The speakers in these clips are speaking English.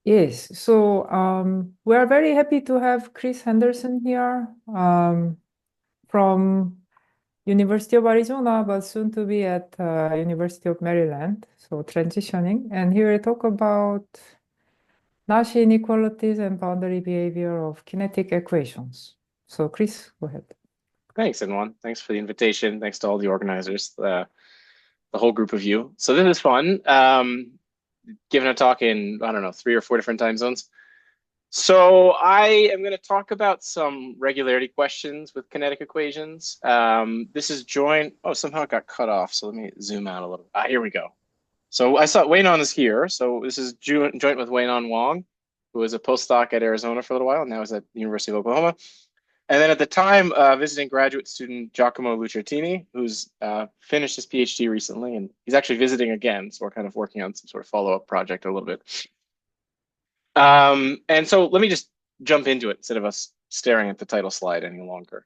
Yes, so we are very happy to have Chris Henderson here from University of Arizona, but soon to be at University of Maryland, so transitioning. And he will talk about Nash inequalities and boundary behavior of kinetic equations. So Chris, go ahead. Thanks, everyone. Thanks for the invitation. Thanks to all the organizers, the whole group of you. So this is fun. Giving a talk in, I don't know, 3 or 4 different time zones. So I am going to talk about some regularity questions with kinetic equations. This is joint. Oh, somehow it got cut off. So let me zoom out a little. Here we go. So I saw Weinan is here. So this is joint with Weinan Wang, who was a postdoc at Arizona for a little while, and now is at the University of Oklahoma. And then at the time, visiting graduate student Giacomo Lucertini, who's finished his PhD recently, and he's actually visiting again. So we're kind of working on some sort of follow-up project a little bit. And so let me just jump into it instead of us staring at the title slide any longer.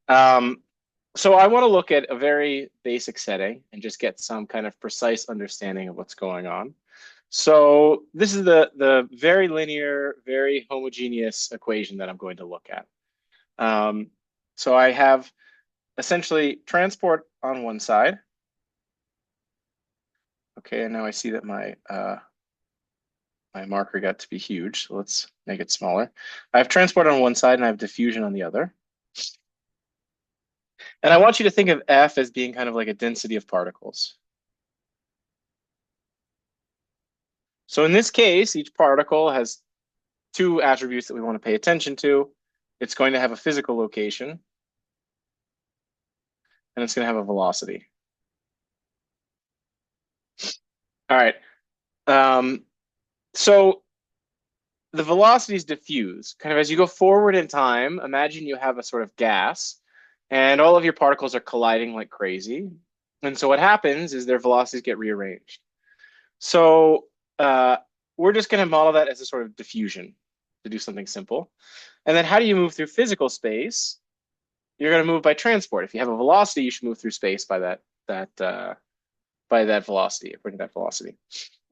So I want to look at a very basic setting and just get some kind of precise understanding of what's going on. So this is the very linear, very homogeneous equation that I'm going to look at. So I have essentially transport on one side. Okay, and now I see that my marker got to be huge. So let's make it smaller. I have transport on one side and I have diffusion on the other. And I want you to think of F as being kind of like a density of particles. So in this case, each particle has two attributes that we want to pay attention to. It's going to have a physical location, and it's going to have a velocity. All right. So the velocities diffuse. Kind of as you go forward in time, imagine you have a sort of gas, and all of your particles are colliding like crazy. And so what happens is their velocities get rearranged. So we're just going to model that as a sort of diffusion to do something simple. And then how do you move through physical space? You're going to move by transport. If you have a velocity, you should move through space by that velocity, according to that velocity.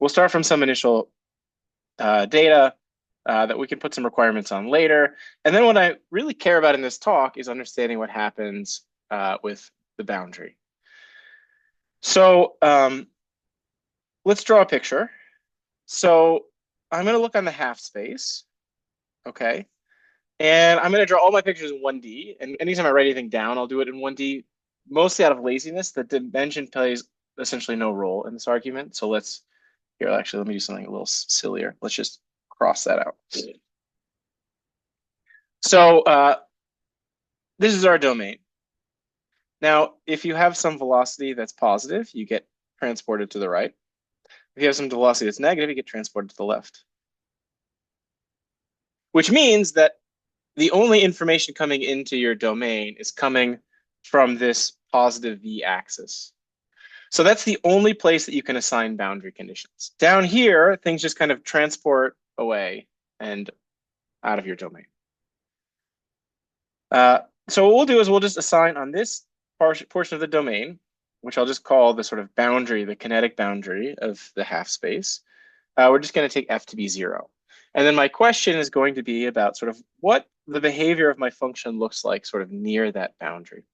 We'll start from some initial data that we can put some requirements on later. And then what I really care about in this talk is understanding what happens with the boundary. So let's draw a picture. So I'm going to look on the half space, okay? And I'm going to draw all my pictures in 1D. And anytime I write anything down, I'll do it in 1D, mostly out of laziness. The dimension plays essentially no role in this argument. So actually, let me do something a little sillier. Let's just cross that out. So this is our domain. Now, if you have some velocity that's positive, you get transported to the right. If you have some velocity that's negative, you get transported to the left. Which means that the only information coming into your domain is coming from this positive V axis. So that's the only place that you can assign boundary conditions. Down here, things just kind of transport away and out of your domain. So what we'll do is we'll just assign on this portion of the domain, which I'll just call the sort of boundary, the kinetic boundary of the half space. We're just going to take F to be 0. And then my question is going to be about sort of what the behavior of my function looks like sort of near that boundary.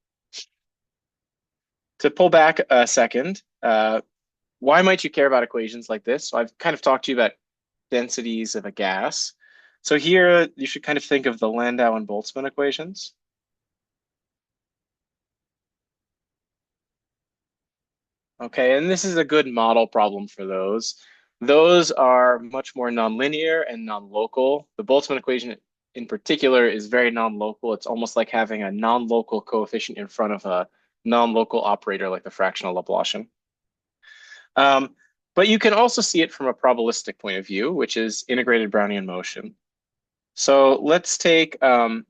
To pull back a second, why might you care about equations like this? So I've kind of talked to you about densities of a gas. So here you should kind of think of the Landau and Boltzmann equations. Okay, and this is a good model problem for those. Those are much more nonlinear and non-local. The Boltzmann equation in particular is very non-local. It's almost like having a non-local coefficient in front of a non-local operator like the fractional Laplacian. But you can also see it from a probabilistic point of view, which is integrated Brownian motion. So let's take our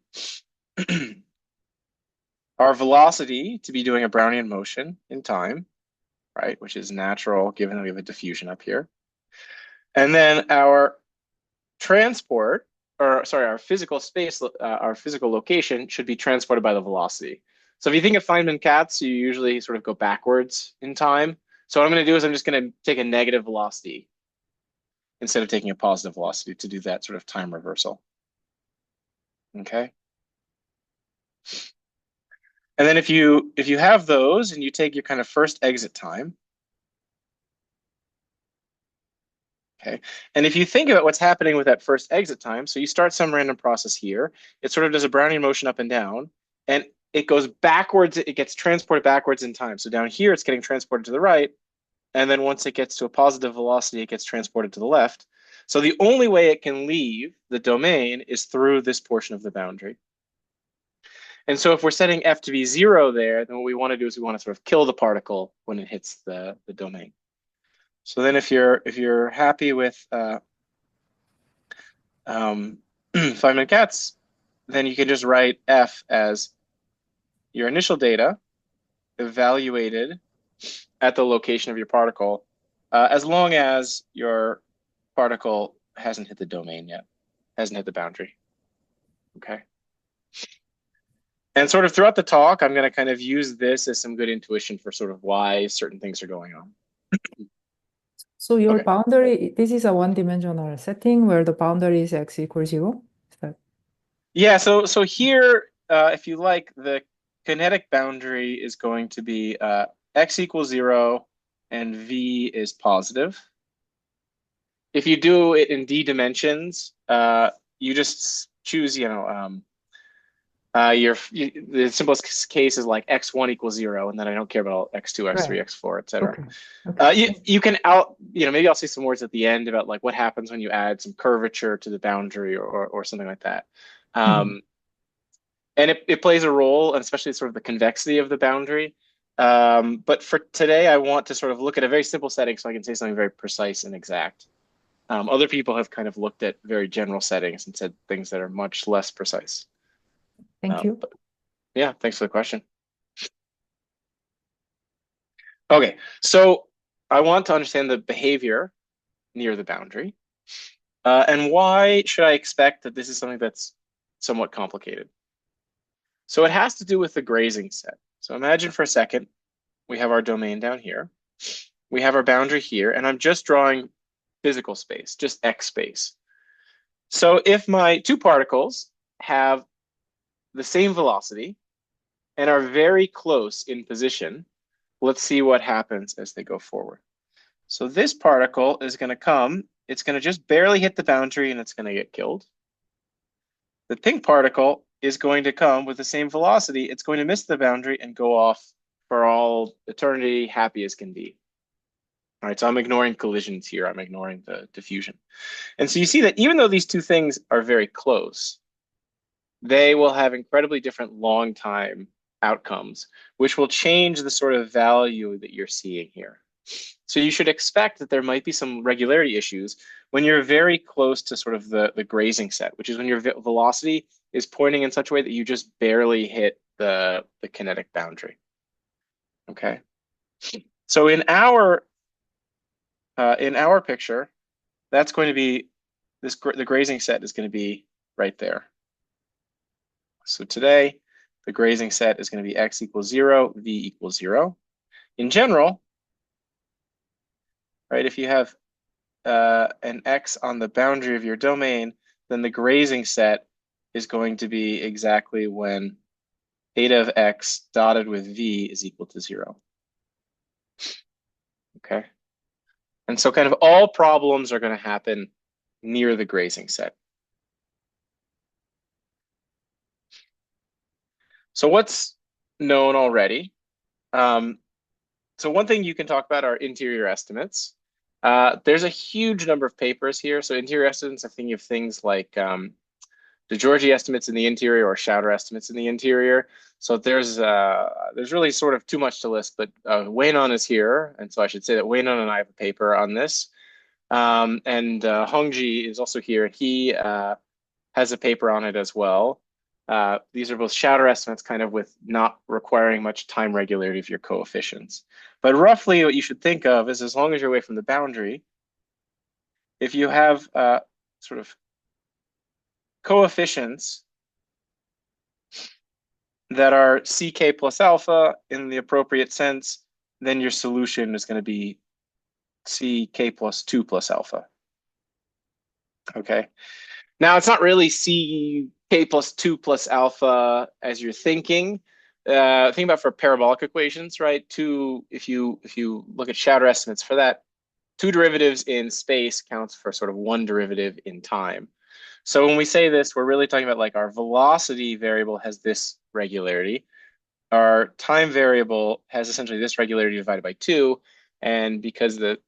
velocity to be doing a Brownian motion in time, right, which is natural given that we have a diffusion up here. And then our transport, or sorry, our physical space, our physical location should be transported by the velocity. So if you think of Feynman cats, you usually sort of go backwards in time. So what I'm going to do is I'm just going to take a negative velocity. instead of taking a positive velocity to do that sort of time reversal. Okay. And then if you have those and you take your kind of first exit time, okay, and if you think about what's happening with that first exit time, so you start some random process here, it sort of does a Brownian motion up and down, and it goes backwards, it gets transported backwards in time. So down here, it's getting transported to the right, and then once it gets to a positive velocity, it gets transported to the left. So the only way it can leave the domain is through this portion of the boundary. And so if we're setting f to be 0 there, then what we want to do is we want to sort of kill the particle when it hits the domain. So then if you're happy with Feynman Katz, then you can just write f as your initial data evaluated at the location of your particle, as long as your particle hasn't hit the domain yet, hasn't hit the boundary. Okay. And sort of throughout the talk, I'm going to kind of use this as some good intuition for sort of why certain things are going on. So your Okay. boundary, this is a one-dimensional setting where the boundary is x equals 0? Is that... Yeah, so here, if you like, the kinetic boundary is going to be x equals 0 and v is positive. If you do it in d dimensions, you just choose, the simplest case is like x1 equals 0, and then I don't care about x2, x3, Right. x4, etc. Okay. Okay. You can maybe I'll say some words at the end about like what happens when you add some curvature to the boundary or something like that. And it plays a role, especially sort of the convexity of the boundary. But for today, I want to sort of look at a very simple setting so I can say something very precise and exact. Other people have kind of looked at very general settings and said things that are much less precise. Thank you. But yeah, thanks for the question. Okay, so I want to understand the behavior near the boundary. And why should I expect that this is something that's somewhat complicated? So it has to do with the grazing set. So imagine for a second, we have our domain down here. We have our boundary here, and I'm just drawing physical space, just X space. So if my two particles have the same velocity and are very close in position, let's see what happens as they go forward. So this particle is going to come, it's going to just barely hit the boundary and it's going to get killed. The pink particle is going to come with the same velocity, it's going to miss the boundary and go off for all eternity, happy as can be. All right, so I'm ignoring collisions here, I'm ignoring the diffusion. And so you see that even though these two things are very close, they will have incredibly different long time outcomes, which will change the sort of value that you're seeing here. So you should expect that there might be some regularity issues when you're very close to sort of the grazing set, which is when your velocity is pointing in such a way that you just barely hit the kinetic boundary. Okay. So in our picture, that's going to be the grazing set is going to be right there. So today, the grazing set is going to be x equals 0, v equals 0. In general, right, if you have an x on the boundary of your domain, then the grazing set is going to be exactly when theta of x dotted with v is equal to 0. Okay. And so kind of all problems are going to happen near the grazing set. So what's known already? So one thing you can talk about are interior estimates. There's a huge number of papers here. So interior estimates, I think of things like De Giorgi estimates in the interior or Schauder estimates in the interior. So there's really sort of too much to list, but Weinan is here. And so I should say that Weinan and I have a paper on this. And Hongji is also here. He has a paper on it as well. These are both Schauder estimates, kind of with not requiring much time regularity of your coefficients. But roughly what you should think of is as long as you're away from the boundary, if you have sort of coefficients that are ck plus alpha in the appropriate sense, then your solution is going to be ck plus 2 plus alpha. Okay. Now it's not really ck plus 2 plus alpha as you're thinking. Think about for parabolic equations, right? If you look at shadow estimates for that, two derivatives in space counts for sort of one derivative in time. So when we say this, we're really talking about like our velocity variable has this regularity. Our time variable has essentially this regularity divided by 2. And because the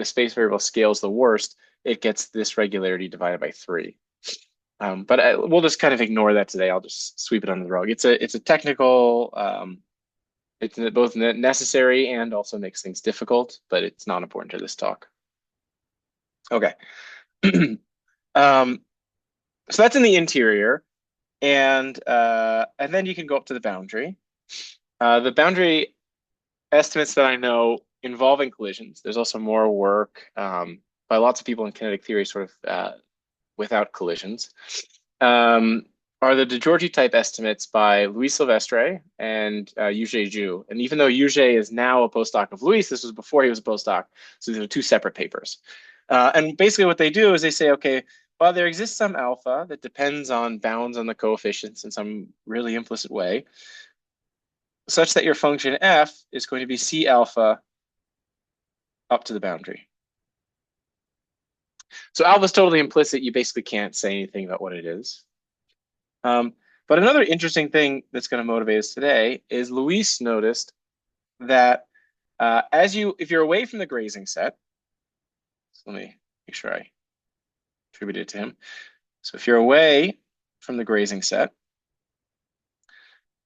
space variable scales the worst, it gets this regularity divided by 3. But we'll just kind of ignore that today. I'll just sweep it under the rug. It's a technical, it's both necessary and also makes things difficult, but it's not important to this talk. Okay. So that's in the interior, and then you can go up to the boundary. The boundary estimates that I know involving collisions. There's also more work by lots of people in kinetic theory, sort of without collisions. Are the De Giorgi type estimates by Louis Silvestre and Yujie Zhu. And even though Yujie is now a postdoc of Louis, this was before he was a postdoc. So these are two separate papers. And basically what they do is they say, okay, well, there exists some alpha that depends on bounds on the coefficients in some really implicit way, such that your function f is going to be C alpha up to the boundary. So alpha is totally implicit. You basically can't say anything about what it is. But another interesting thing that's going to motivate us today is Luis noticed that if you're away from the grazing set, so let me make sure I attribute it to him. So if you're away from the grazing set,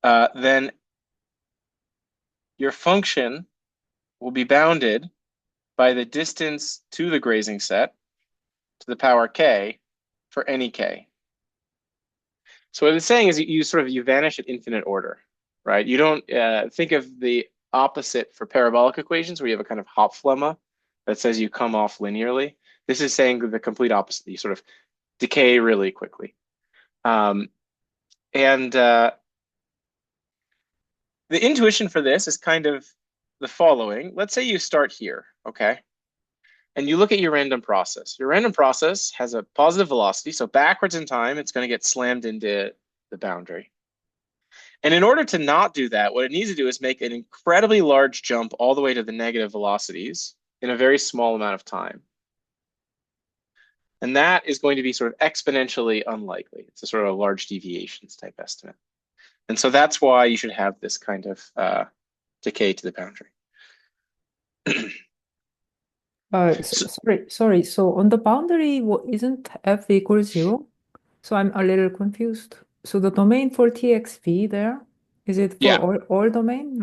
then your function will be bounded by the distance to the grazing set to the power k for any k. So what it's saying is you vanish at infinite order, right? You don't think of the opposite for parabolic equations where you have a kind of Hopf lemma that says you come off linearly. This is saying the complete opposite. You sort of decay really quickly. The intuition for this is kind of the following. Let's say you start here, okay? And you look at your random process. Your random process has a positive velocity, so backwards in time, it's going to get slammed into the boundary. And in order to not do that, what it needs to do is make an incredibly large jump all the way to the negative velocities in a very small amount of time. And that is going to be sort of exponentially unlikely. It's a sort of large deviations type estimate. And so that's why you should have this kind of decay to the boundary. Sorry. So on the boundary, isn't f equals 0? So I'm a little confused. So the domain for TXV there, is it for all domain?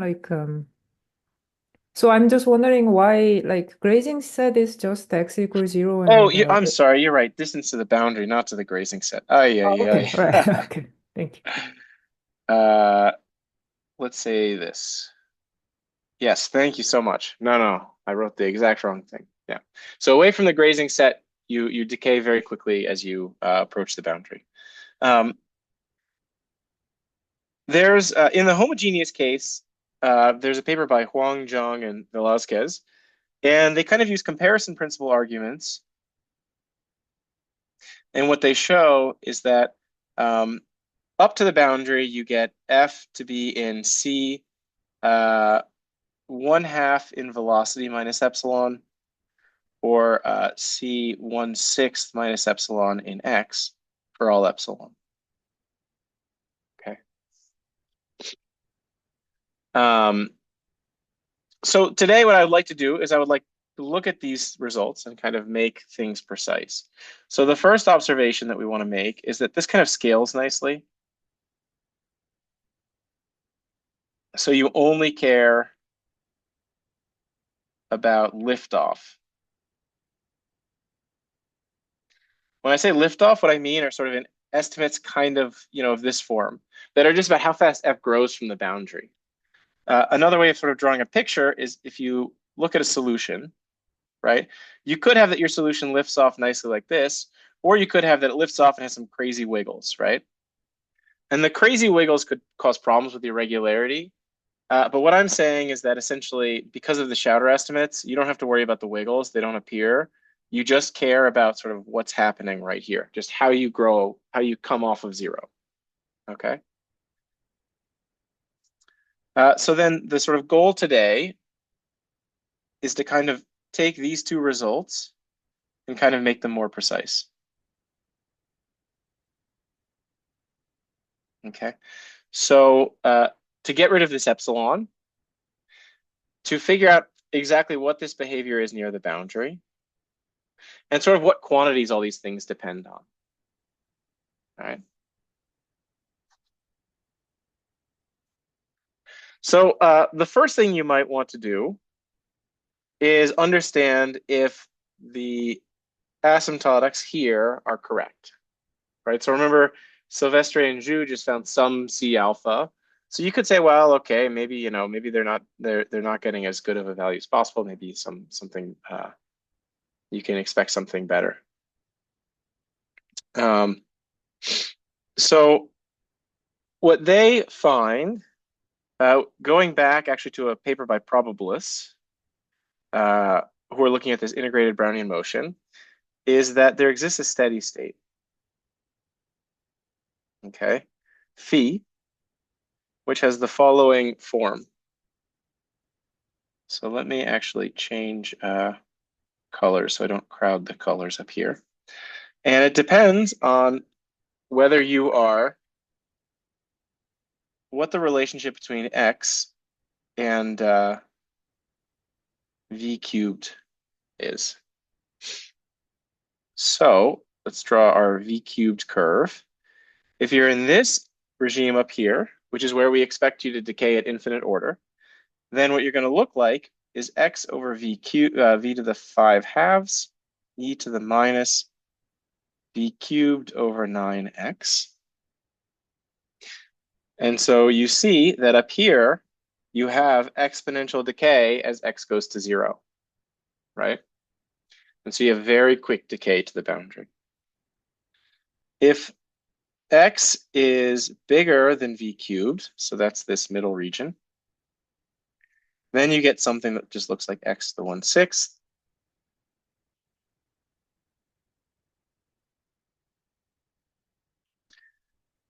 So I'm just wondering why, like, grazing set is just x equals 0 Oh, and I'm sorry. You're right. Distance to the boundary, not to the grazing set. Oh, yeah, okay, right. Okay, thank you. Let's say this. Yes, thank you so much. No, I wrote the exact wrong thing. Yeah. So away from the grazing set, you decay very quickly as you approach the boundary. There's in the homogeneous case, there's a paper by Wang, Zhang, and Velázquez, and they kind of use comparison principle arguments. And what they show is that up to the boundary, you get f to be in c 1/2 in velocity minus epsilon, or c 1/6 minus epsilon in x for all epsilon. Okay. So today what I would like to do is I would like to look at these results and kind of make things precise. So the first observation that we want to make is that this kind of scales nicely. So you only care about liftoff. When I say liftoff, what I mean are sort of estimates kind of, of this form that are just about how fast f grows from the boundary. Another way of sort of drawing a picture is if you look at a solution, right? You could have that your solution lifts off nicely like this, or you could have that it lifts off and has some crazy wiggles, right? And the crazy wiggles could cause problems with the irregularity. But what I'm saying is that essentially, because of the Schauder estimates, you don't have to worry about the wiggles. They don't appear. You just care about sort of what's happening right here, just how you grow, how you come off of zero. Okay. So then the sort of goal today is to kind of take these two results and kind of make them more precise. Okay. So to get rid of this epsilon, to figure out exactly what this behavior is near the boundary, and sort of what quantities all these things depend on. All right. So the first thing you might want to do is understand if the asymptotics here are correct, right? So remember, Silvestre and Zhu just found some C alpha. So you could say, well, okay, maybe maybe they're not getting as good of a value as possible. Maybe something you can expect something better. So what they find, going back actually to a paper by probabilists who are looking at this integrated Brownian motion, is that there exists a steady state. Okay, phi, which has the following form. So let me actually change colors so I don't crowd the colors up here. And it depends on whether you are, what the relationship between x and v cubed is. So let's draw our v cubed curve. If you're in this regime up here, which is where we expect you to decay at infinite order, then what you're going to look like is x over v to the 5 halves, e to the minus v cubed over 9x. And so you see that up here, you have exponential decay as x goes to 0, right? And so you have very quick decay to the boundary. If x is bigger than v cubed, so that's this middle region, then you get something that just looks like x to the 1/6.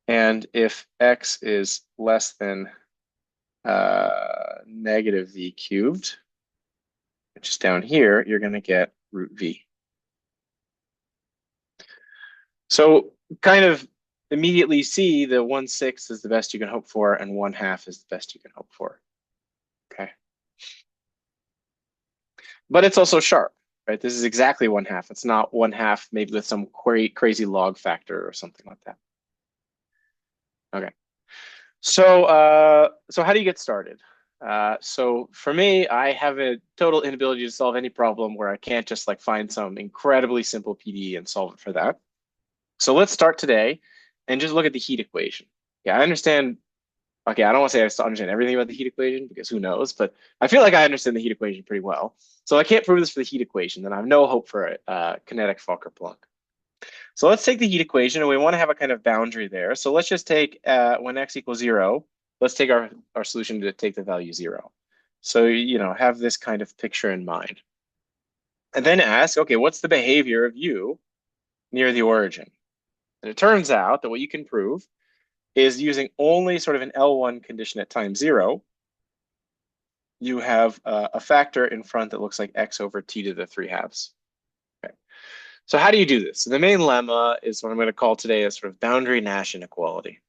And if x is less than negative v cubed, which is down here, you're going to get root v. So kind of immediately see the 1/6 is the best you can hope for, and 1/2 is the best you can hope for. Okay. But it's also sharp, right? This is exactly 1/2. It's not 1/2 maybe with some crazy log factor or something like that. Okay. So so how do you get started? So for me, I have a total inability to solve any problem where I can't just like find some incredibly simple PDE and solve it for that. So let's start today and just look at the heat equation. Yeah, I understand. Okay, I don't want to say I understand everything about the heat equation because who knows, but I feel like I understand the heat equation pretty well. So I can't prove this for the heat equation, then I have no hope for it, kinetic Fokker-Plonk. So let's take the heat equation, and we want to have a kind of boundary there. So let's just take, when x equals 0, let's take our solution to take the value 0. So, have this kind of picture in mind. And then ask, okay, what's the behavior of u near the origin? And it turns out that what you can prove is using only sort of an L1 condition at time 0, you have a factor in front that looks like x over t to the 3 halves. Okay. So how do you do this? So the main lemma is what I'm going to call today a sort of boundary Nash inequality.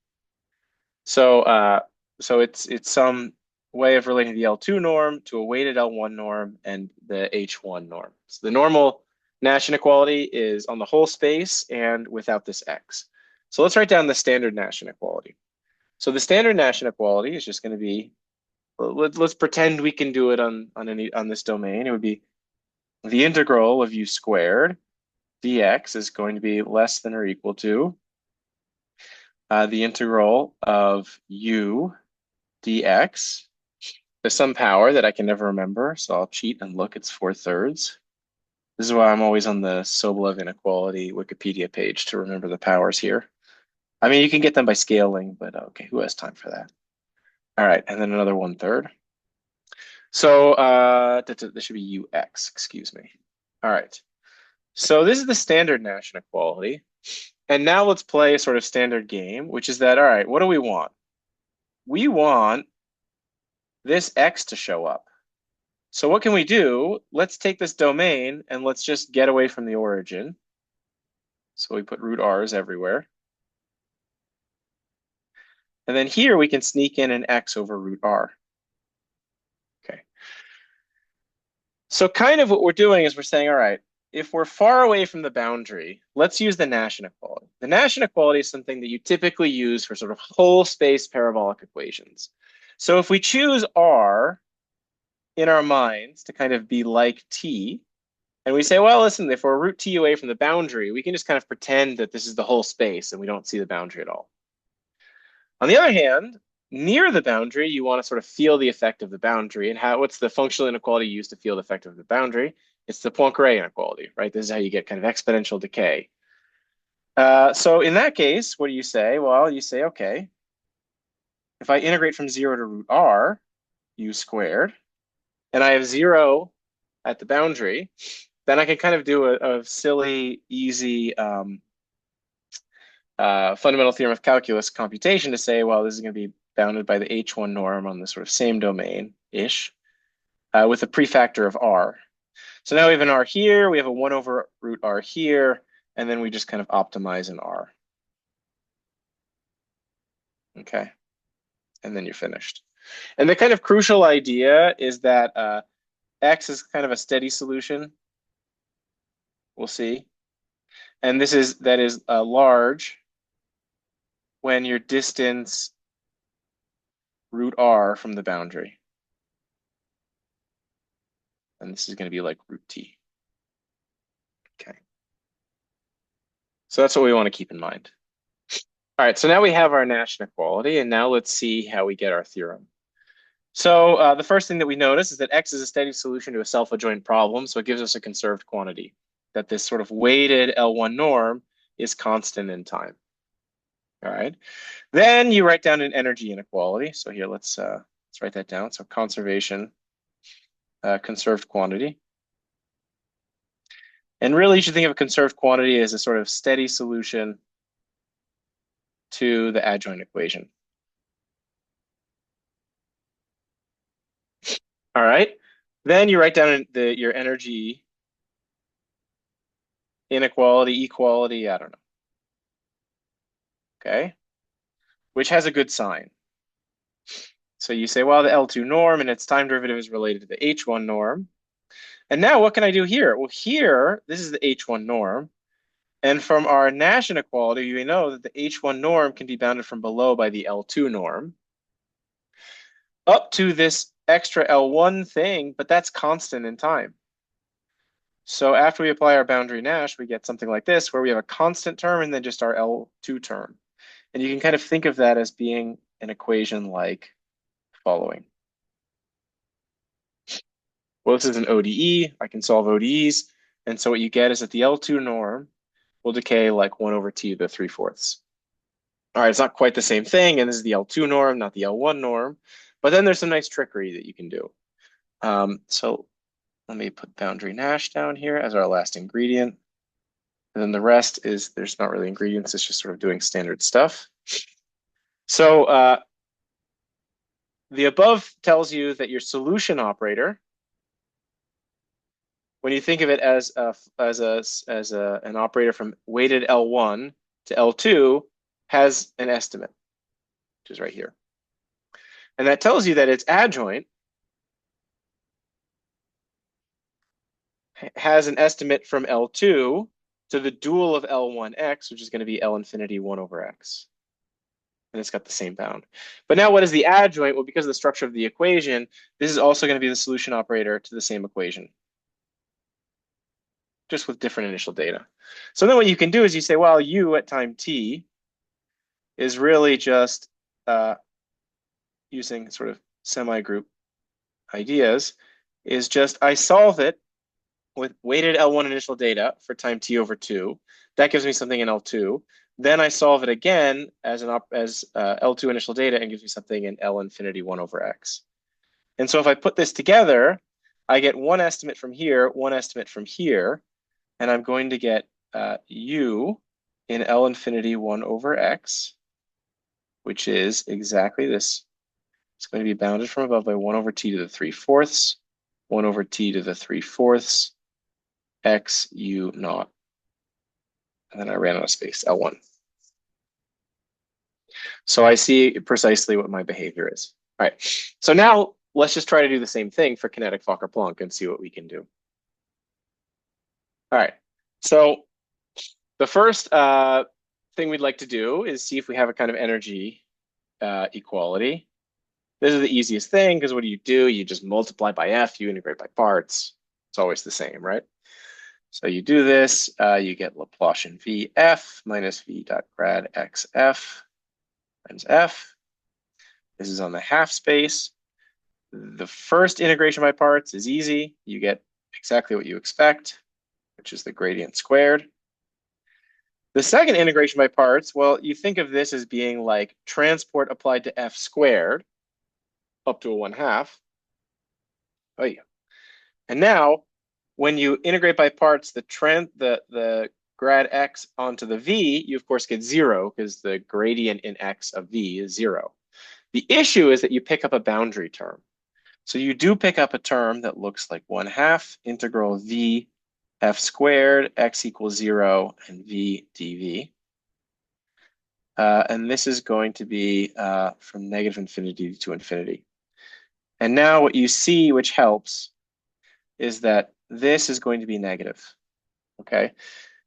So so it's some way of relating the L2 norm to a weighted L1 norm and the H1 norm. So the normal Nash inequality is on the whole space and without this x. So let's write down the standard Nash inequality. So the standard Nash inequality is just going to be, let's pretend we can do it on this domain. It would be the integral of u squared dx is going to be less than or equal to the integral of u dx. There's some power that I can never remember, so I'll cheat and look. It's 4/3. This is why I'm always on the Sobolev inequality Wikipedia page to remember the powers here. I mean, you can get them by scaling, but okay, who has time for that? All right, and then another 1/3. So this should be ux, excuse me. All right. So this is the standard Nash inequality. And now let's play a sort of standard game, which is that, all right, what do we want? We want this x to show up. So what can we do? Let's take this domain and let's just get away from the origin. So we put root r's everywhere. And then here we can sneak in an x over root r. Okay. So kind of what we're doing is we're saying, all right, if we're far away from the boundary, let's use the Nash inequality. The Nash inequality is something that you typically use for sort of whole space parabolic equations. So if we choose r in our minds to kind of be like t, and we say, well, listen, if we're root t away from the boundary, we can just kind of pretend that this is the whole space and we don't see the boundary at all. On the other hand, near the boundary, you want to sort of feel the effect of the boundary. And what's the functional inequality used to feel the effect of the boundary? It's the Poincare inequality, right? This is how you get kind of exponential decay. So in that case, what do you say? Well, you say, okay, if I integrate from 0 to root r, u squared, and I have 0 at the boundary, then I can kind of do a silly, easy fundamental theorem of calculus computation to say, well, this is going to be bounded by the H1 norm on the sort of same domain-ish with a prefactor of r. So now we have an r here, we have a 1 over root r here, and then we just kind of optimize an r. Okay, and then you're finished. And the kind of crucial idea is that x is kind of a steady solution. We'll see. And that is large when your distance root r from the boundary. And this is going to be like root t. Okay. So that's what we want to keep in mind. All right, so now we have our Nash inequality, and now let's see how we get our theorem. So the first thing that we notice is that x is a steady solution to a self-adjoint problem, so it gives us a conserved quantity, that this sort of weighted L1 norm is constant in time. All right. Then you write down an energy inequality. So here, let's write that down. So conservation, conserved quantity. And really, you should think of a conserved quantity as a sort of steady solution to the adjoint equation. All right. Then you write down your energy inequality, equality, I don't know. Okay. Which has a good sign. So you say, well, the L2 norm and its time derivative is related to the H1 norm. And now what can I do here? Well, here, this is the H1 norm. And from our Nash inequality, we know that the H1 norm can be bounded from below by the L2 norm up to this extra L1 thing, but that's constant in time. So after we apply our boundary Nash, we get something like this, where we have a constant term and then just our L2 term. And you can kind of think of that as being an equation like following. Well, this is an ODE. I can solve ODEs. And so what you get is that the L2 norm will decay like 1 over t to the 3/4. All right, it's not quite the same thing. And this is the L2 norm, not the L1 norm. But then there's some nice trickery that you can do. So let me put boundary Nash down here as our last ingredient. And then the rest is, there's not really ingredients. It's just sort of doing standard stuff. So the above tells you that your solution operator, when you think of it as an operator from weighted L1 to L2, has an estimate, which is right here. And that tells you that its adjoint has an estimate from L2 to the dual of L1x, which is going to be L infinity 1 over x. And it's got the same bound. But now what is the adjoint? Well, because of the structure of the equation, this is also going to be the solution operator to the same equation, just with different initial data. So then what you can do is you say, well, u at time t is really just using sort of semi-group ideas, is just I solve it with weighted L1 initial data for time t over 2. That gives me something in L2. Then I solve it again as L2 initial data and gives me something in L infinity 1 over x. And so if I put this together, I get one estimate from here, one estimate from here. and I'm going to get u in L infinity 1 over x, which is exactly this. It's going to be bounded from above by 1 over t to the 3/4, 1 over t to the 3/4, x u naught. And then I ran out of space, L1. So I see precisely what my behavior is. All right, so now let's just try to do the same thing for kinetic Fokker-Planck and see what we can do. All right, so the first thing we'd like to do is see if we have a kind of energy equality. This is the easiest thing because what do? You just multiply by f, you integrate by parts. It's always the same, right? So you do this, you get Laplacian Vf minus v dot grad xf times f. This is on the half space. The first integration by parts is easy. You get exactly what you expect, which is the gradient squared. The second integration by parts, well, you think of this as being like transport applied to f squared up to a 1/2. Oh yeah. And now, when you integrate by parts the grad x onto the v, you of course get 0 because the gradient in x of v is 0. The issue is that you pick up a boundary term. So you do pick up a term that looks like 1/2 integral v f squared x equals 0 and v dv. And this is going to be from negative infinity to infinity. And now what you see, which helps, is that this is going to be negative, okay?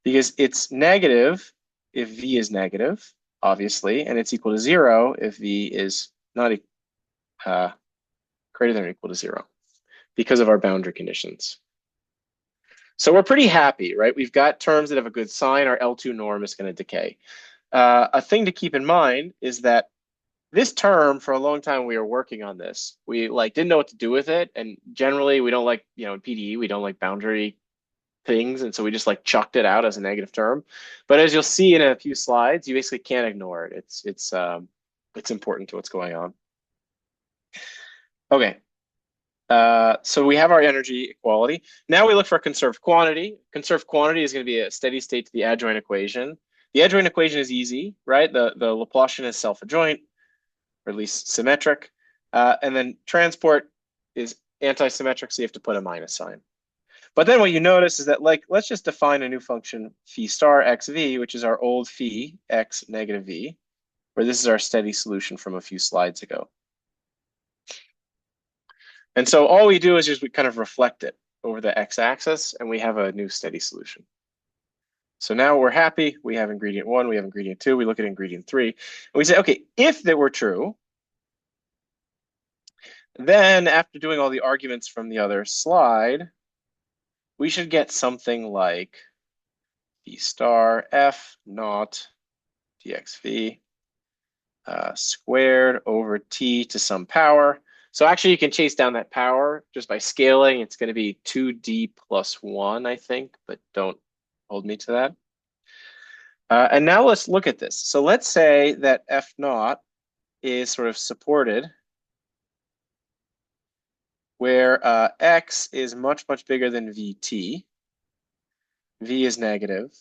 Because it's negative if v is negative, obviously, and it's equal to 0 if v is not greater than or equal to 0 because of our boundary conditions. So we're pretty happy, right? We've got terms that have a good sign. Our L2 norm is going to decay. A thing to keep in mind is that this term, for a long time, we were working on this. We didn't know what to do with it, and generally we don't like, in PDE, we don't like boundary things, and so we just chucked it out as a negative term. But as you'll see in a few slides, you basically can't ignore it. It's important to what's going on. Okay. So we have our energy equality. Now we look for conserved quantity. Conserved quantity is going to be a steady state to the adjoint equation. The adjoint equation is easy, right? The Laplacian is self-adjoint, or at least symmetric. And then transport is anti-symmetric, so you have to put a minus sign. But then what you notice is that, let's just define a new function, phi star xv, which is our old phi x negative v, where this is our steady solution from a few slides ago. And so all we do is just we kind of reflect it over the x-axis, and we have a new steady solution. So now we're happy. We have ingredient 1, we have ingredient 2, we look at ingredient 3, and we say, okay, if that were true, then after doing all the arguments from the other slide, we should get something like v star f naught dxv squared over t to some power. So actually you can chase down that power just by scaling. It's going to be 2d plus 1, I think, but don't hold me to that. And now let's look at this. So let's say that f naught is sort of supported where x is much, much bigger than vt. V is negative,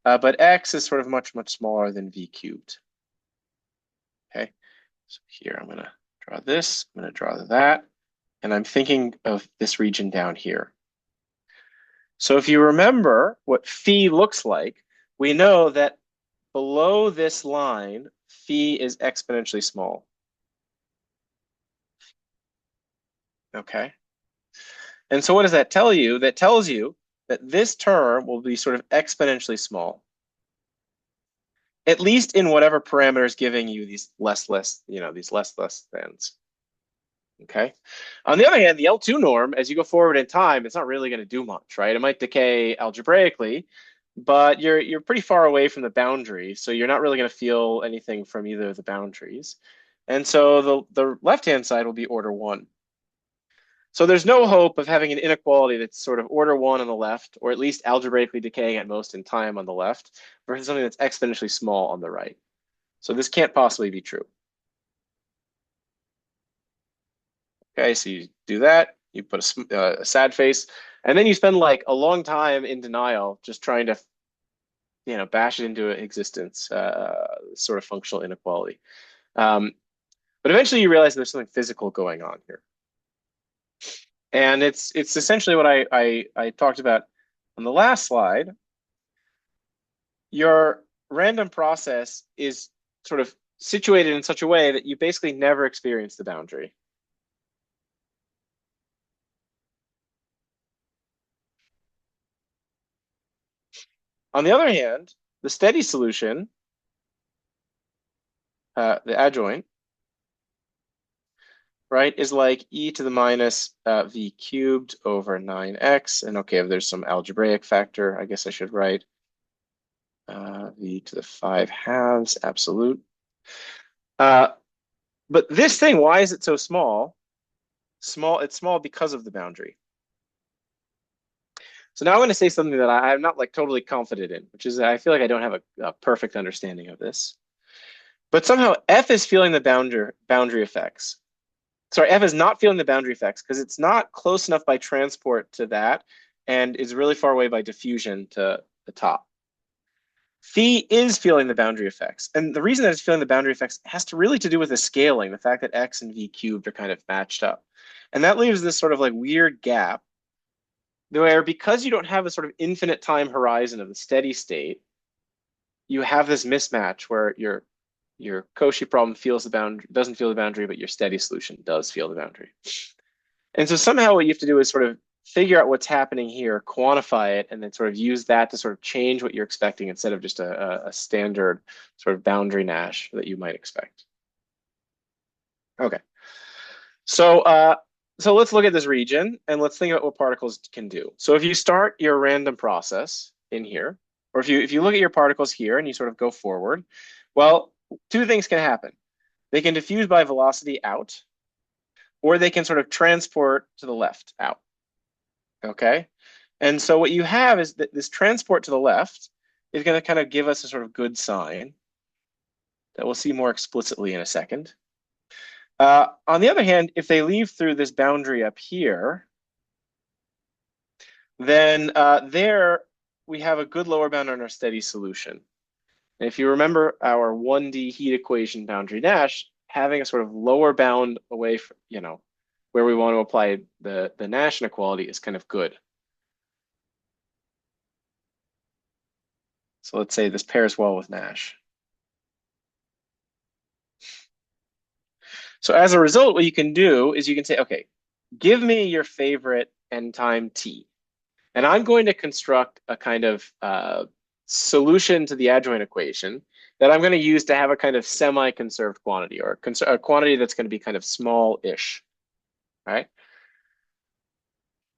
but x is sort of much, much smaller than v cubed. Okay, so here I'm going to draw this, I'm going to draw that, and I'm thinking of this region down here. So if you remember what phi looks like, we know that below this line, phi is exponentially small. Okay. And so what does that tell you? That tells you that this term will be sort of exponentially small, at least in whatever parameter is giving you these less thans. Okay. On the other hand, the L2 norm, as you go forward in time, it's not really going to do much, right? It might decay algebraically, but you're pretty far away from the boundary, so you're not really going to feel anything from either of the boundaries. And so the left-hand side will be order 1. So there's no hope of having an inequality that's sort of order 1 on the left, or at least algebraically decaying at most in time on the left, versus something that's exponentially small on the right. So this can't possibly be true. Okay, so you do that, you put a sad face. And then you spend like a long time in denial, just trying to, bash it into existence, sort of functional inequality. But eventually you realize there's something physical going on here. And it's essentially what I talked about on the last slide. Your random process is sort of situated in such a way that you basically never experience the boundary. On the other hand, the steady solution, the adjoint, right, is like e to the minus v cubed over 9x. And okay, if there's some algebraic factor, I guess I should write v to the 5/2 absolute. But this thing, why is it so small? It's small because of the boundary. So now I'm going to say something that I'm not like totally confident in, which is I feel like I don't have a perfect understanding of this. But somehow F is feeling the boundary effects. Sorry, F is not feeling the boundary effects because it's not close enough by transport to that and is really far away by diffusion to the top. Phi is feeling the boundary effects. And the reason that it's feeling the boundary effects has to really to do with the scaling, the fact that x and v cubed are kind of matched up. And that leaves this sort of like weird gap where because you don't have a sort of infinite time horizon of the steady state, you have this mismatch where your Cauchy problem feels the boundary, doesn't feel the boundary, but your steady solution does feel the boundary. And so somehow what you have to do is sort of figure out what's happening here, quantify it, and then sort of use that to sort of change what you're expecting instead of just a standard sort of boundary Nash that you might expect. Okay. So let's look at this region and let's think about what particles can do. So if you start your random process in here, or if you look at your particles here and you sort of go forward, well, two things can happen. They can diffuse by velocity out, or they can sort of transport to the left out. Okay. And so what you have is that this transport to the left is going to kind of give us a sort of good sign that we'll see more explicitly in a second. On the other hand, if they leave through this boundary up here, then there we have a good lower bound on our steady solution. And if you remember our 1D heat equation boundary Nash, having a sort of lower bound away from, where we want to apply the Nash inequality is kind of good. So let's say this pairs well with Nash. So as a result, what you can do is you can say, okay, give me your favorite n time t. And I'm going to construct a kind of solution to the adjoint equation that I'm going to use to have a kind of semi-conserved quantity, or a quantity that's going to be kind of small-ish, right?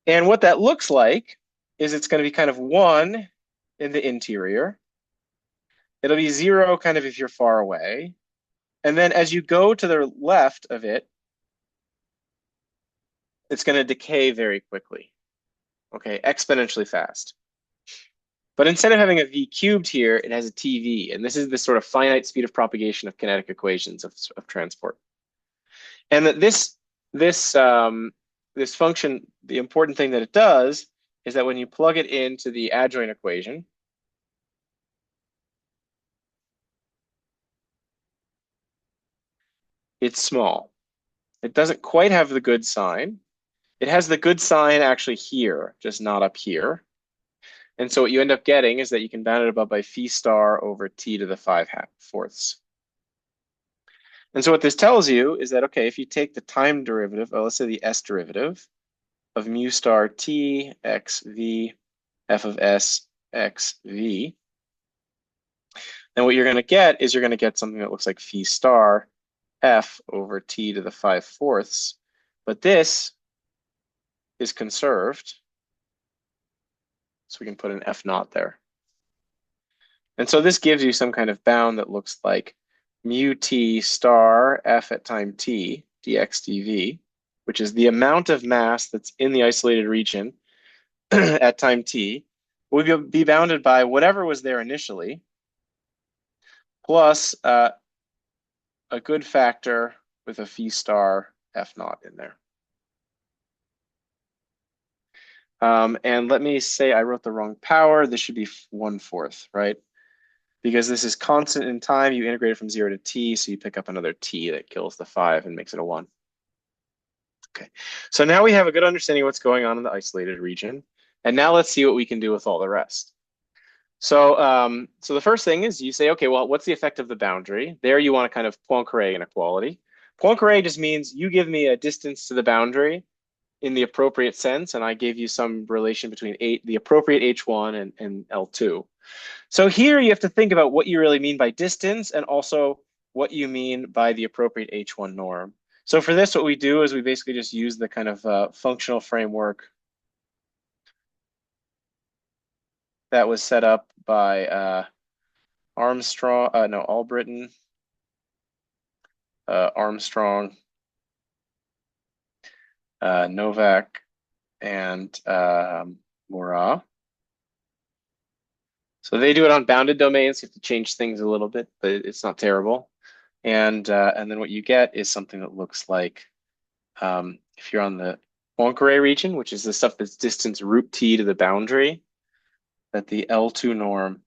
And what that looks like is it's going to be kind of 1 in the interior. It'll be 0 kind of if you're far away. And then as you go to the left of it, it's going to decay very quickly, okay, exponentially fast. But instead of having a v cubed here, it has a tv, and this is the sort of finite speed of propagation of kinetic equations of transport. And that this function, the important thing that it does is that when you plug it into the adjoint equation, it's small. It doesn't quite have the good sign. It has the good sign actually here, just not up here. And so what you end up getting is that you can bound it above by phi star over t to the 5/4. And so what this tells you is that, okay, if you take the time derivative, let's say the s derivative of mu star t x v f of s x v, then what you're going to get is you're going to get something that looks like phi star f over t to the 5/4. But this is conserved, so we can put an f naught there. And so this gives you some kind of bound that looks like mu t star f at time t dx dv, which is the amount of mass that's in the isolated region at time t, will be bounded by whatever was there initially, plus a good factor with a phi star f naught in there. And let me say I wrote the wrong power. This should be 1/4, right? Because this is constant in time, you integrate it from 0 to t, so you pick up another t that kills the 5 and makes it a 1. Okay, so now we have a good understanding of what's going on in the isolated region. And now let's see what we can do with all the rest. So the first thing is you say, okay, well, what's the effect of the boundary? There you want to kind of Poincare inequality. Poincare just means you give me a distance to the boundary in the appropriate sense, and I gave you some relation between the appropriate H1 and L2. So here you have to think about what you really mean by distance and also what you mean by the appropriate H1 norm. So for this, what we do is we basically just use the kind of functional framework that was set up by Albritton, Armstrong, Novak, and Murat. So they do it on bounded domains. You have to change things a little bit, but it's not terrible. And then what you get is something that looks like if you're on the Poincare region, which is the stuff that's distance root t to the boundary, that the L2 norm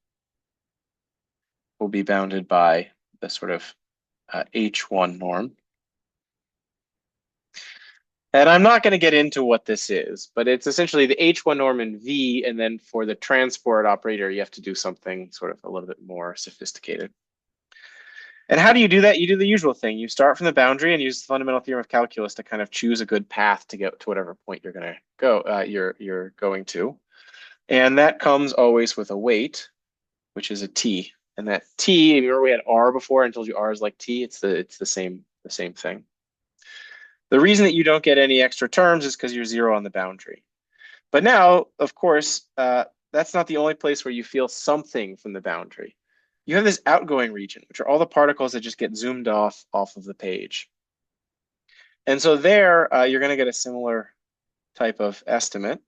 will be bounded by the sort of H1 norm. And I'm not going to get into what this is, but it's essentially the H1 norm in V, and then for the transport operator, you have to do something sort of a little bit more sophisticated. And how do you do that? You do the usual thing. You start from the boundary and use the fundamental theorem of calculus to kind of choose a good path to get to whatever point you're going to go. You're going to, and that comes always with a weight, which is a t. And that t, remember we had r before. I told you r is like t. It's the same thing. The reason that you don't get any extra terms is because you're 0 on the boundary. But now, of course, that's not the only place where you feel something from the boundary. You have this outgoing region, which are all the particles that just get zoomed off of the page. And so there, you're going to get a similar type of estimate.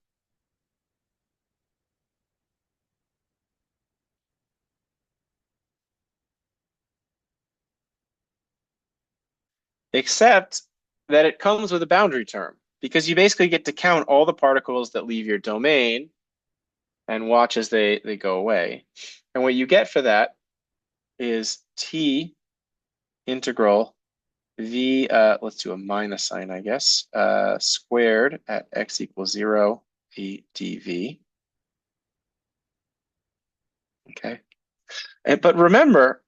Except that it comes with a boundary term, because you basically get to count all the particles that leave your domain and watch as they go away. And what you get for that is t integral v, let's do a minus sign, I guess, squared at x equals 0 v dv. Okay. But remember,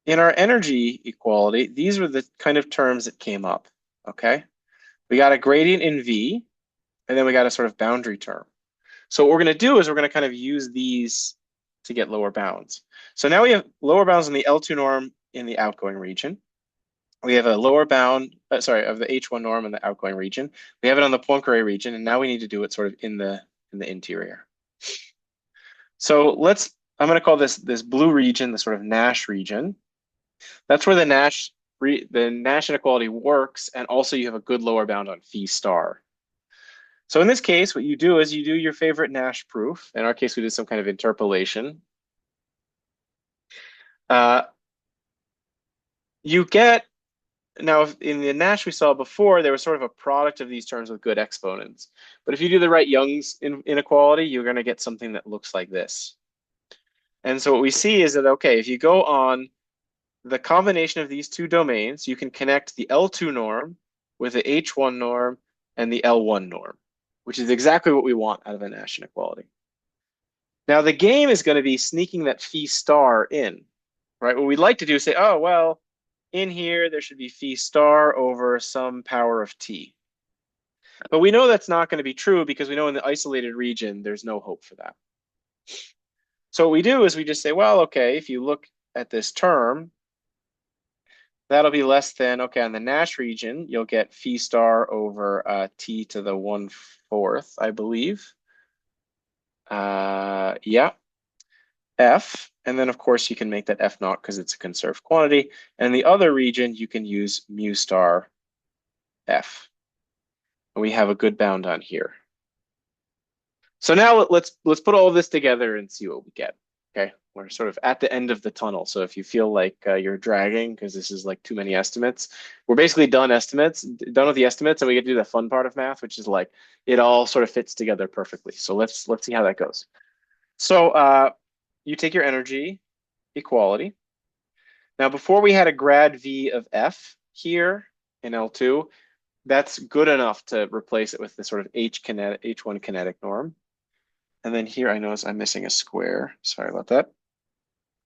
in our energy equality, these were the kind of terms that came up. Okay. We got a gradient in v, and then we got a sort of boundary term. So what we're going to do is we're going to kind of use these to get lower bounds. So now we have lower bounds on the L2 norm in the outgoing region. We have a lower bound, of the H1 norm in the outgoing region. We have it on the Poincare region, and now we need to do it sort of in the interior. So I'm going to call this blue region the sort of Nash region. That's where the Nash inequality works, and also you have a good lower bound on phi star. So in this case, what you do is you do your favorite Nash proof. In our case, we did some kind of interpolation. You get, now in the Nash we saw before, there was sort of a product of these terms with good exponents. But if you do the right Young's inequality, you're going to get something that looks like this. And so what we see is that, okay, if you go on the combination of these two domains, you can connect the L2 norm with the H1 norm and the L1 norm, which is exactly what we want out of a Nash inequality. Now the game is going to be sneaking that phi star in, right? What we'd like to do is say, oh, well, in here, there should be phi star over some power of t. But we know that's not going to be true because we know in the isolated region, there's no hope for that. So what we do is we just say, well, okay, if you look at this term, that'll be less than, okay, on the Nash region, you'll get phi star over t to the 1/4, I believe. Yeah, f. And then, of course, you can make that f naught because it's a conserved quantity. And the other region, you can use mu star f. And we have a good bound on here. So now let's put all this together and see what we get. Okay. We're sort of at the end of the tunnel. So if you feel like you're dragging because this is like too many estimates, we're basically done with the estimates, and we get to do the fun part of math, which is like it all sort of fits together perfectly. So let's see how that goes. So you take your energy equality. Now, before we had a grad V of F here in L2, that's good enough to replace it with the sort of H1 kinetic norm. And then here I notice I'm missing a square. Sorry about that.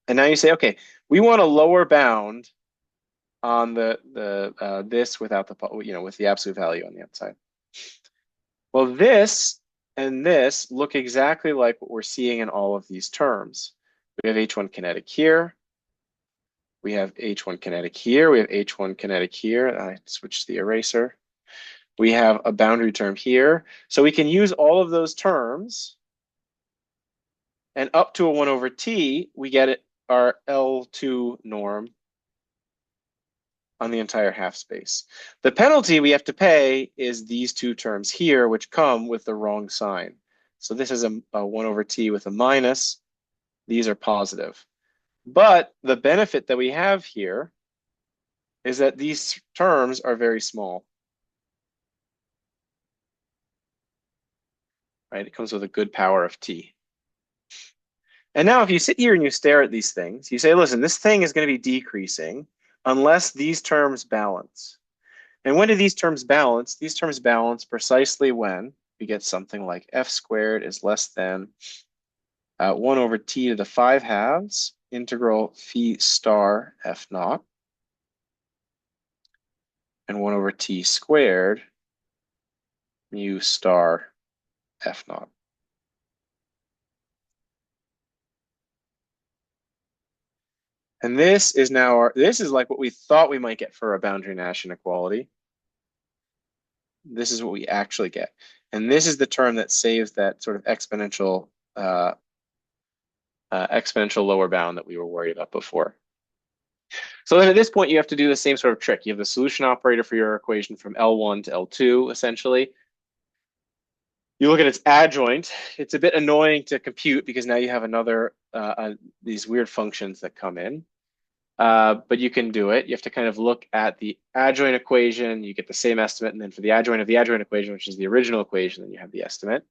And now you say, okay, we want a lower bound on this without the with the absolute value on the outside. Well, this and this look exactly like what we're seeing in all of these terms. We have H1 kinetic here. We have H1 kinetic here. We have H1 kinetic here. I switched the eraser. We have a boundary term here. So we can use all of those terms. And up to a 1 over t, we get our L2 norm on the entire half space. The penalty we have to pay is these two terms here, which come with the wrong sign. So this is a 1 over t with a minus. These are positive. But the benefit that we have here is that these terms are very small. Right? It comes with a good power of t. And now if you sit here and you stare at these things, you say, listen, this thing is going to be decreasing unless these terms balance. And when do these terms balance? These terms balance precisely when we get something like f squared is less than 1 over t to the 5 halves integral phi star f naught and 1 over t squared mu star f naught. And this is now this is like what we thought we might get for a boundary Nash inequality. This is what we actually get. And this is the term that saves that sort of exponential lower bound that we were worried about before. So then at this point, you have to do the same sort of trick. You have the solution operator for your equation from L1 to L2, essentially. You look at its adjoint. It's a bit annoying to compute because now you have another, these weird functions that come in. But you can do it. You have to kind of look at the adjoint equation. You get the same estimate. And then for the adjoint of the adjoint equation, which is the original equation, then you have the estimate.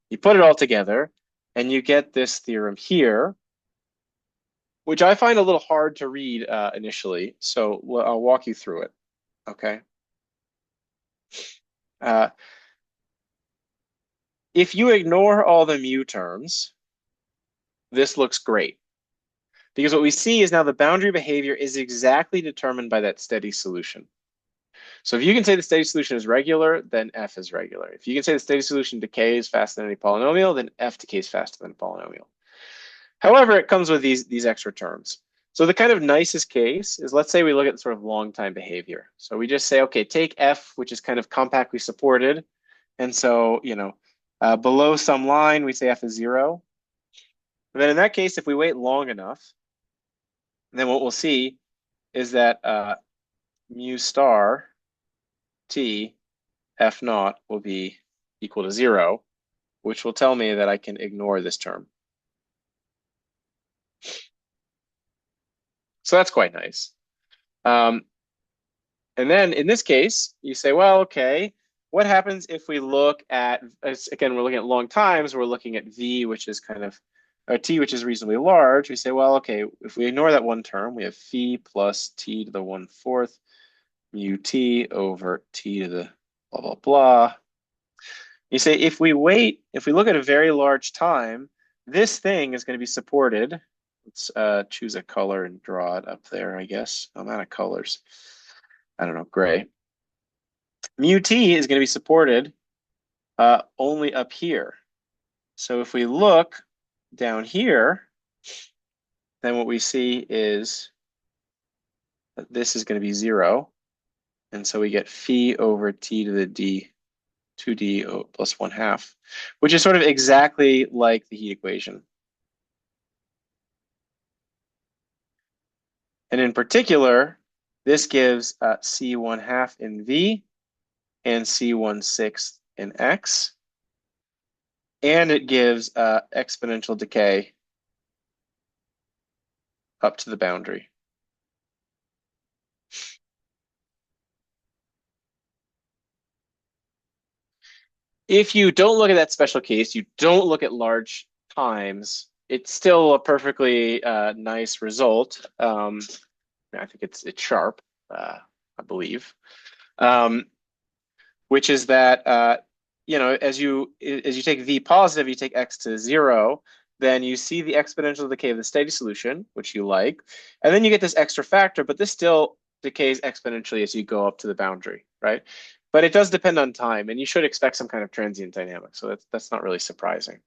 You put it all together, and you get this theorem here, which I find a little hard to read initially. So I'll walk you through it. Okay. If you ignore all the mu terms, this looks great. Because what we see is now the boundary behavior is exactly determined by that steady solution. So if you can say the steady solution is regular, then f is regular. If you can say the steady solution decays faster than any polynomial, then f decays faster than a polynomial. However, it comes with these extra terms. So the kind of nicest case is, let's say we look at sort of long time behavior. So we just say, okay, take f, which is kind of compactly supported. And so, below some line, we say f is 0. But then in that case, if we wait long enough, then what we'll see is that mu star t f naught will be equal to 0, which will tell me that I can ignore this term. So that's quite nice. And then in this case, you say, well, okay, what happens if we look at, again, we're looking at long times, we're looking at v, which is kind of, or t, which is reasonably large. We say, well, okay, if we ignore that one term, we have phi plus t to the 1/4 mu t over t to the blah, blah, blah. You say, if we look at a very large time, this thing is going to be supported. Let's choose a color and draw it up there, I guess. I'm out of colors. I don't know, gray. Mu t is going to be supported only up here. So if we look down here, then what we see is that this is going to be 0. And so we get phi over t to the d, 2d plus 1/2, which is sort of exactly like the heat equation. And in particular, this gives c1/2 in v and c1/6 in x. And it gives exponential decay up to the boundary. If you don't look at that special case, you don't look at large times, it's still a perfectly nice result. I think it's sharp, I believe, which is that as you take v positive, you take x to 0, then you see the exponential decay of the steady solution, which you like, and then you get this extra factor, but this still decays exponentially as you go up to the boundary, right? But it does depend on time, and you should expect some kind of transient dynamic, so that's not really surprising.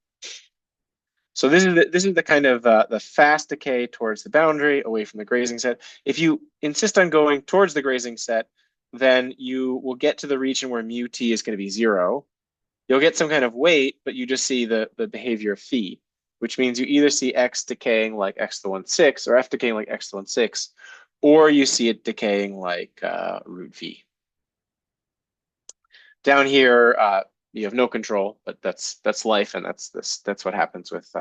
So this is the kind of the fast decay towards the boundary, away from the grazing set. If you insist on going towards the grazing set, then you will get to the region where mu t is going to be 0. You'll get some kind of weight, but you just see the behavior of phi, which means you either see x decaying like x to the 1/6 or f decaying like x to the 1/6, or you see it decaying like root v. Down here, you have no control, but that's life, and that's what happens with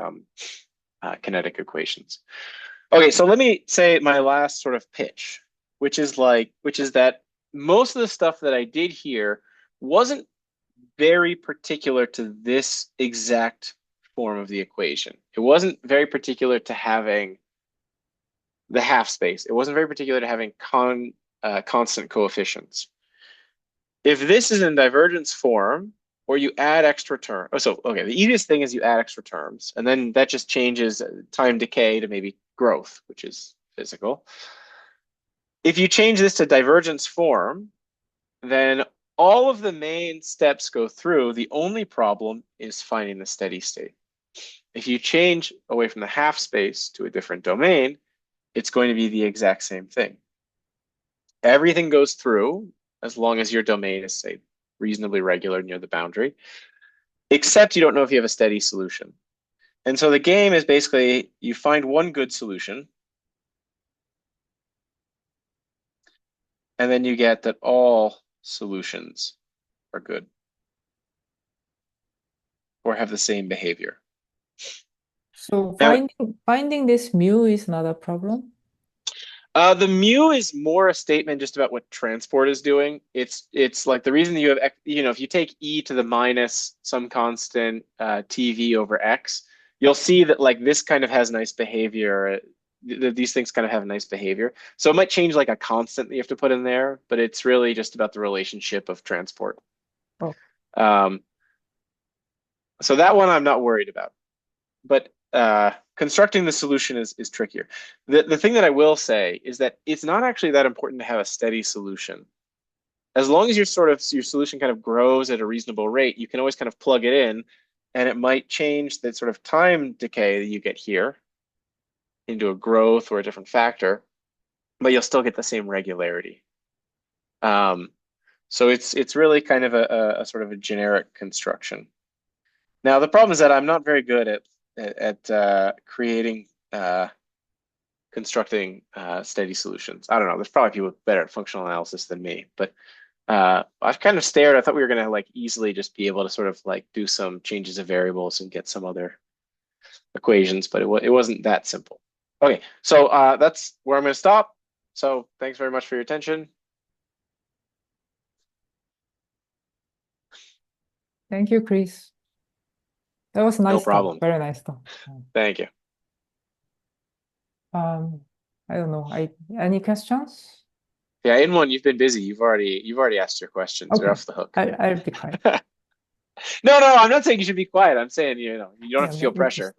kinetic equations. Okay, so let me say my last sort of pitch, which is that most of the stuff that I did here wasn't very particular to this exact form of the equation. It wasn't very particular to having the half space. It wasn't very particular to having constant coefficients. If this is in divergence form, or you add extra terms. Oh, so, okay, the easiest thing is you add extra terms, and then that just changes time decay to maybe growth, which is physical. If you change this to divergence form, then all of the main steps go through. The only problem is finding the steady state. If you change away from the half space to a different domain, it's going to be the exact same thing. Everything goes through as long as your domain is, say, reasonably regular near the boundary, except you don't know if you have a steady solution. And so the game is basically you find one good solution, and then you get that all solutions are good or have the same behavior. So Now, finding this mu is not a problem? the mu is more a statement just about what transport is doing. It's like the reason you have, if you take e to the minus some constant tv over x, you'll see that like this kind of has nice behavior. These things kind of have nice behavior. So it might change like a constant that you have to put in there, but it's really just about the relationship of transport. Oh. So that one I'm not worried about. But constructing the solution is trickier. The thing that I will say is that it's not actually that important to have a steady solution. As long as your solution kind of grows at a reasonable rate, you can always kind of plug it in, and it might change the sort of time decay that you get here into a growth or a different factor, but you'll still get the same regularity. So it's really kind of a sort of a generic construction. Now the problem is that I'm not very good at creating constructing steady solutions. I don't know. There's probably people better at functional analysis than me, but I've kind of stared. I thought we were going to like easily just be able to sort of like do some changes of variables and get some other equations, but it wasn't that simple. Okay, so that's where I'm going to stop. So thanks very much for your attention. Thank you, Chris. That was nice No talk. problem. Very nice talk. Thank you. I don't know. Any questions? Yeah, in one, you've been busy. You've already asked your questions. Okay. You're off the hook. I'll be quiet. No, I'm not saying you should be quiet. I'm saying you don't have to feel maybe pressure.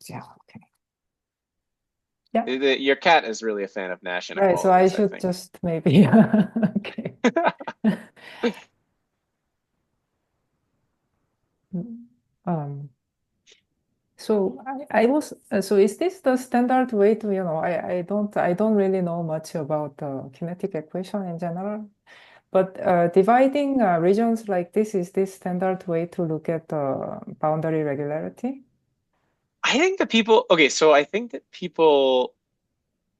Yeah, okay. Yeah. Your cat is really a fan of Nash Right, so I inequalities, should think. just maybe okay. Um, so I was so is this the standard way to, I don't really know much about the kinetic equation in general, but dividing regions like this, is this standard way to look at the boundary regularity? I think that people, okay, so I think that people,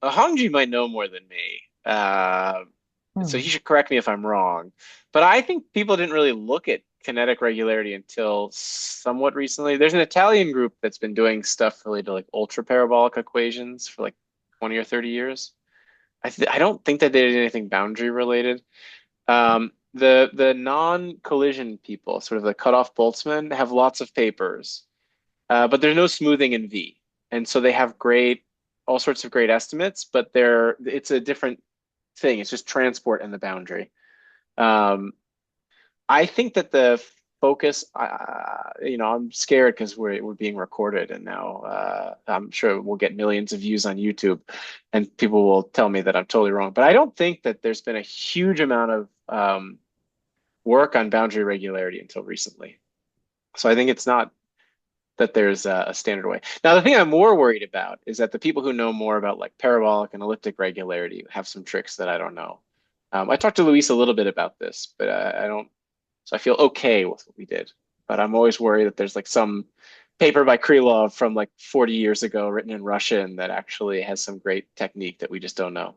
Hongji might know more than me. So he should correct me if I'm wrong. But I think people didn't really look at kinetic regularity until somewhat recently. There's an Italian group that's been doing stuff related to like ultra parabolic equations for like 20 or 30 years. I don't think that they did anything boundary related. The non-collision people, sort of the cutoff boltzmann, have lots of papers, but there's no smoothing in V, and so they have all sorts of great estimates, but it's a different thing. It's just transport and the boundary. Um, I think that the focus, I'm scared because we're being recorded, and now I'm sure we'll get millions of views on YouTube, and people will tell me that I'm totally wrong. But I don't think that there's been a huge amount of work on boundary regularity until recently. So I think it's not that there's a standard way. Now, the thing I'm more worried about is that the people who know more about like parabolic and elliptic regularity have some tricks that I don't know. I talked to Luis a little bit about this, but I don't. So I feel okay with what we did, but I'm always worried that there's like some paper by Krylov from like 40 years ago written in Russian that actually has some great technique that we just don't know.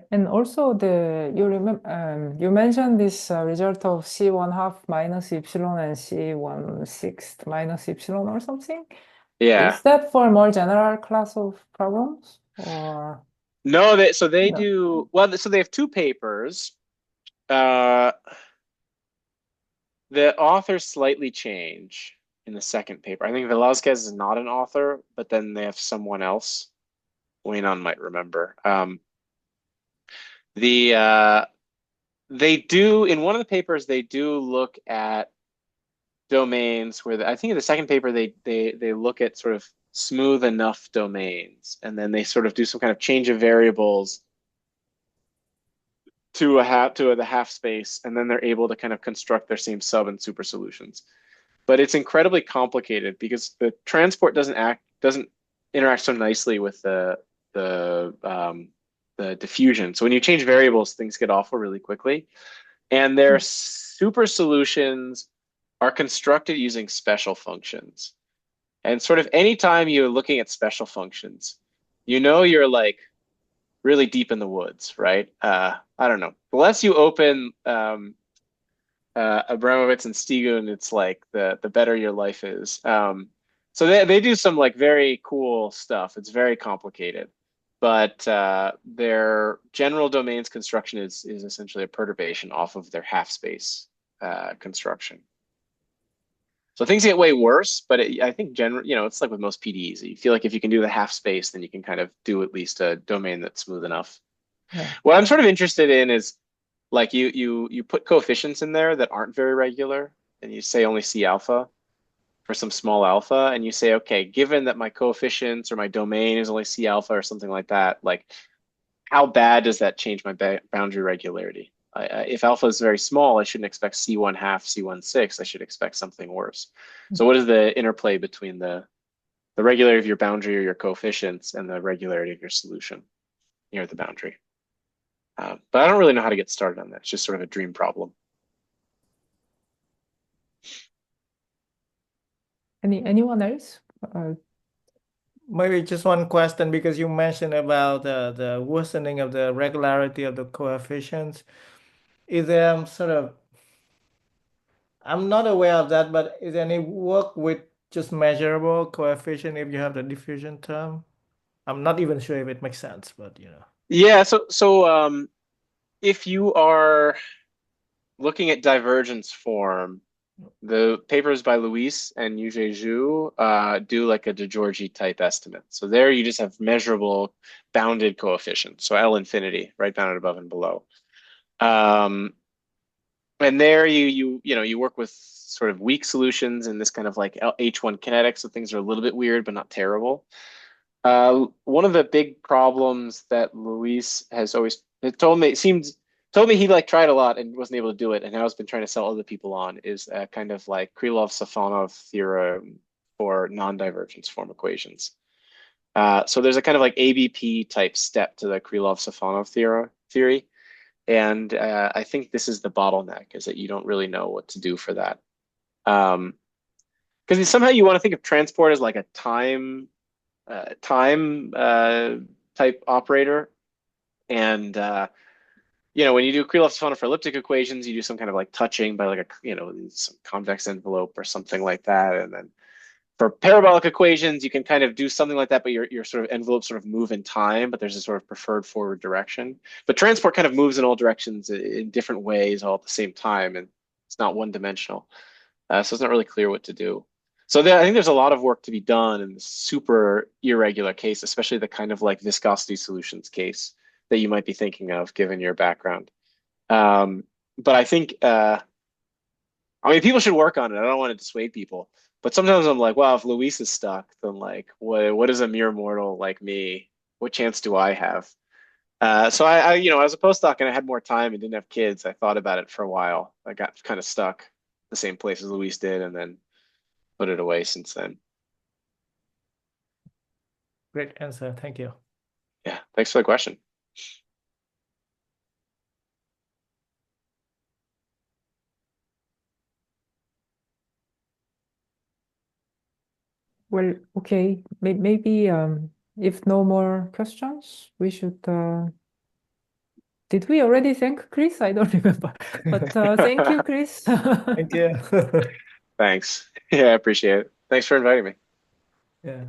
And also you remember you mentioned this result of C1 half minus epsilon and C1 6 minus epsilon or something. Yeah. Is that for more general class of problems or No, they no? do well. So they have two papers. Uh, the authors slightly change in the second paper. I think Velázquez is not an author, but then they have someone else. Weinan might remember. The They do in one of the papers they do look at domains where I think in the second paper they look at sort of smooth enough domains, and then they sort of do some kind of change of variables to the half space, and then they're able to kind of construct their same sub and super solutions. But it's incredibly complicated because the transport doesn't interact so nicely with the diffusion. So when you change variables, things get awful really quickly. And their super solutions are constructed using special functions. And sort of anytime you're looking at special functions, you're like really deep in the woods, right? I don't know. The less you open Abramovitz and Stigun, it's like the better your life is. So they do some like very cool stuff. It's very complicated, but their general domains construction is essentially a perturbation off of their half space construction. So things get way worse, but I think it's like with most PDEs. You feel like if you can do the half space, then you can kind of do at least a domain that's smooth enough. Yeah. What I'm sort of interested in is like you put coefficients in there that aren't very regular, and you say only C alpha for some small alpha, and you say, okay, given that my coefficients or my domain is only C alpha or something like that, like how bad does that change my boundary regularity? If alpha is very small, I shouldn't expect C1 half, C1 6. I should expect something worse. So what is the interplay between the regularity of your boundary or your coefficients and the regularity of your solution near the boundary? But I don't really know how to get started on that. It's just sort of a dream problem. Anyone else? Maybe just one question because you mentioned about the worsening of the regularity of the coefficients. Is there sort of, I'm not aware of that, but is there any work with just measurable coefficient if you have the diffusion term? I'm not even sure if it makes sense, but Yeah. So if you are looking at divergence form, the papers by Luis and Yuzhe Zhu do like a de Giorgi type estimate. So there you just have measurable bounded coefficients. So L infinity, right bounded above and below. Um, and there you work with sort of weak solutions in this kind of like H1 kinetic. So things are a little bit weird, but not terrible. One of the big problems that Luis has always told me he like tried a lot and wasn't able to do it, and now has been trying to sell other people on is a kind of like Krylov-Safonov theorem for non-divergence form equations. So there's a kind of like ABP type step to the Krylov-Safonov theory, and I think this is the bottleneck, is that you don't really know what to do for that. Because somehow you want to think of transport as like a time type operator. And when you do Krylov-Safonov for elliptic equations, you do some kind of like touching by like some convex envelope or something like that, and then For parabolic equations, you can kind of do something like that, but your sort of envelopes sort of move in time, but there's a sort of preferred forward direction. But transport kind of moves in all directions in different ways all at the same time, and it's not one dimensional. So it's not really clear what to do. So I think there's a lot of work to be done in the super irregular case, especially the kind of like viscosity solutions case that you might be thinking of given your background. But I think, I mean, people should work on it. I don't want to dissuade people, but sometimes I'm like, wow, if Luis is stuck, then like, what is a mere mortal like me? What chance do I have? So as a postdoc and I had more time and didn't have kids, I thought about it for a while. I got kind of stuck the same place as Luis did, and then put it away since then. Great answer. Thank you. Yeah, thanks for the question. Well, okay, maybe if no more questions, we should. Did we already thank Chris? I don't remember. But thank you, Chris. Thank you. Thanks. Yeah, I appreciate it. Thanks for inviting me. Yeah.